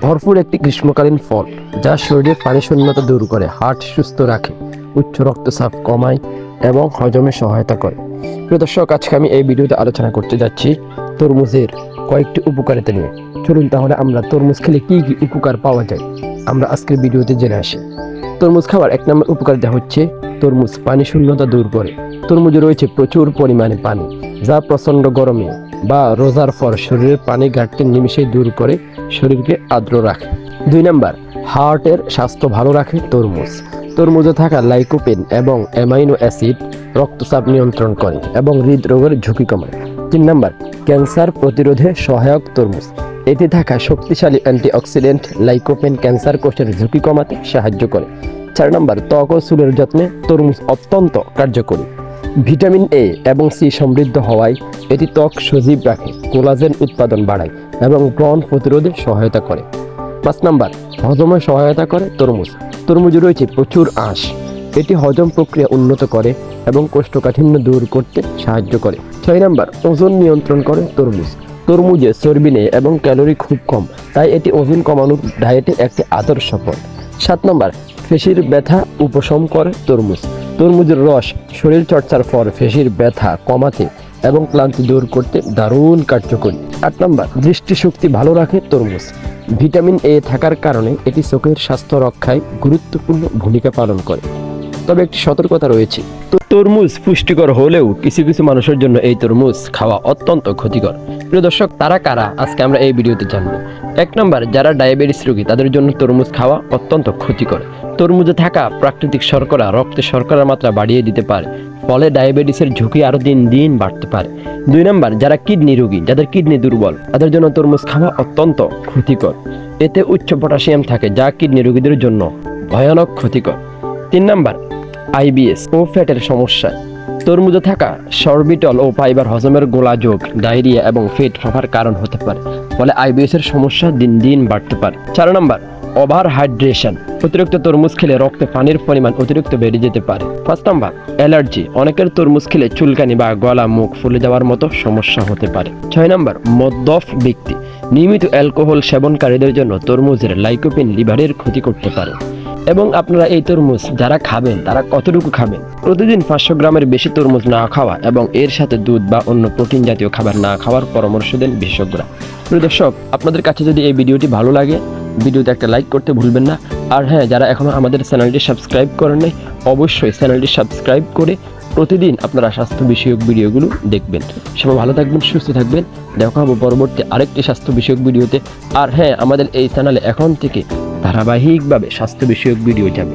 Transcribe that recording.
ভরপুর একটি গ্রীষ্মকালীন ফল যা শরীরের পানি শূন্যতা দূর করে, হার্ট সুস্থ রাখে, উচ্চ রক্তচাপ কমায় এবং হজমে সহায়তা করে। প্রিয় দর্শক, আজকে আমি এই ভিডিওতে আলোচনা করতে যাচ্ছি তরমুজের কয়েকটি উপকারিতা নিয়ে। চলুন তাহলে আমরা তরমুজ খেলে কি কি উপকার পাওয়া যায় আমরা আজকের ভিডিওতে জেনে আসি। তরমুজ খাওয়ার 1 নম্বর উপকারিতা হচ্ছে তরমুজ পানি শূন্যতা দূর করে। তরমুজে রয়েছে প্রচুর পরিমাণে পানি, যা প্রচণ্ড গরমে বা রোজার পর শরীরের পানি ঘাটতি নিমিষেই দূর করে শরীরকে আর্দ্র রাখে। 2 নম্বর, হার্টের স্বাস্থ্য ভালো রাখে তরমুজ। তরমুজে থাকা লাইকোপেন এবং অ্যামাইনো অ্যাসিড রক্তচাপ নিয়ন্ত্রণ করে এবং হৃদরোগের ঝুঁকি কমায়। 3 নম্বর, ক্যান্সার প্রতিরোধে সহায়ক তরমুজ। এতে থাকা শক্তিশালী অ্যান্টিঅক্সিডেন্ট লাইকোপেন ক্যান্সার কোষের ঝুঁকি কমাতে সাহায্য করে। 4 নম্বর, ত্বক ও চুলের যত্নে তরমুজ অত্যন্ত কার্যকরী। ভিটামিন এ এবং সি সমৃদ্ধ হওয়ায় এটি ত্বক সজীব রাখে, কোলাজেন উৎপাদন বাড়ায় এবং ব্রণ প্রতিরোধে সহায়তা করে। 5 নম্বর, হজমে সহায়তা করে তরমুজ। তরমুজে রয়েছে প্রচুর আঁশ, এটি হজম প্রক্রিয়া উন্নত করে এবং কোষ্ঠকাঠিন্য দূর করতে সাহায্য করে। 6 নম্বর, ওজন নিয়ন্ত্রণ করে তরমুজ। তরমুজে চর্বি নেই এবং ক্যালোরি খুব কম, তাই এটি ওজন কমানোর ডায়েটে একটি আদর্শ ফল। 7 নম্বর, পেশির ব্যথা উপশম করে তরমুজ। তরমুজের রস শরীর চর্চার পর পেশির ব্যথা কমাতে এবং ক্লান্তি দূর করতে দারুণ কার্যকরী। 8 নম্বর, দৃষ্টিশক্তি ভালো রাখে তরমুজ। ভিটামিন এ থাকার কারণে এটি চোখের স্বাস্থ্য রক্ষায় গুরুত্বপূর্ণ ভূমিকা পালন করে। তবে একটি সতর্কতা রয়েছে, তরমুজ পুষ্টিকর হলেও কিছু কিছু মানুষের জন্য এই তরমুজ খাওয়া অত্যন্ত ক্ষতিকর। প্রিয় দর্শক, তারা কারা আজকে আমরা এই ভিডিওতে জানবো। 1 নম্বর, যারা ডায়াবেটিস রোগী তাদের জন্য তরমুজ খাওয়া অত্যন্ত ক্ষতিকর। তরমুজে থাকা প্রাকৃতিক শর্করা রক্তে শর্করার মাত্রা বাড়িয়ে দিতে পারে, ফলে ডায়াবেটিসের ঝুঁকি আরো দিন দিন বাড়তে পারে। 2 নম্বর, যারা কিডনি রোগী, যাদের কিডনি দুর্বল, তাদের জন্য তরমুজ খাওয়া অত্যন্ত ক্ষতিকর। এতে উচ্চ পটাশিয়াম থাকে, যা কিডনি রোগীদের জন্য ভয়ানক ক্ষতিকর। 3 নম্বর, আইবিএস ও ফ্যাটের সমস্যা। তরমুজে থাকা সরবিটল ও ফাইবার হজমের গোলাযোগ, ডায়রিয়া এবং পেট ফাঁপার কারণ হতে পারে, ফলে আইবিএস এর সমস্যা দিন দিন বাড়তে পারে। 4 নম্বর, ওভার হাইড্রেশন। অতিরিক্ত তরমুজ খেলে রক্তে পানির পরিমাণ অতিরিক্ত বেড়ে যেতে পারে। 5 নম্বর, অ্যালার্জি। অনেকের তরমুজ খেলে চুলকানি বা গলা মুখ ফুলে যাওয়ার মতো সমস্যা হতে পারে। 6 নম্বর, মদ্যপ ব্যক্তি। নিয়মিত অ্যালকোহল সেবনকারীদের জন্য তরমুজের লাইকোপেন লিভারের ক্ষতি করতে পারে। এবং আপনারা এই তরমুজ যারা খাবেন তারা কতটুকু খাবেন? প্রতিদিন 500 গ্রামের বেশি তরমুজ না খাওয়া এবং এর সাথে দুধ বা অন্য প্রোটিন জাতীয় খাবার না খাওয়ার পরামর্শ দেন বিশেষজ্ঞরা। প্রিয় দর্শক, আপনাদের কাছে যদি এই ভিডিওটি ভালো লাগে, ভিডিওতে একটা লাইক করতে ভুলবেন না। আর হ্যাঁ, যারা এখনো আমাদের চ্যানেলটি সাবস্ক্রাইব করেন নাই, অবশ্যই চ্যানেলটি সাবস্ক্রাইব করে প্রতিদিন আপনারা স্বাস্থ্য বিষয়ক ভিডিওগুলো দেখবেন। সবাই ভালো থাকবেন, সুস্থ থাকবেন। দেখা হবে পরবর্তী আরেকটি স্বাস্থ্য বিষয়ক ভিডিওতে। আর হ্যাঁ, আমাদের এই চ্যানেলে এখন থেকে ধারাবাহিকভাবে স্বাস্থ্য বিষয়ক ভিডিও যাবে।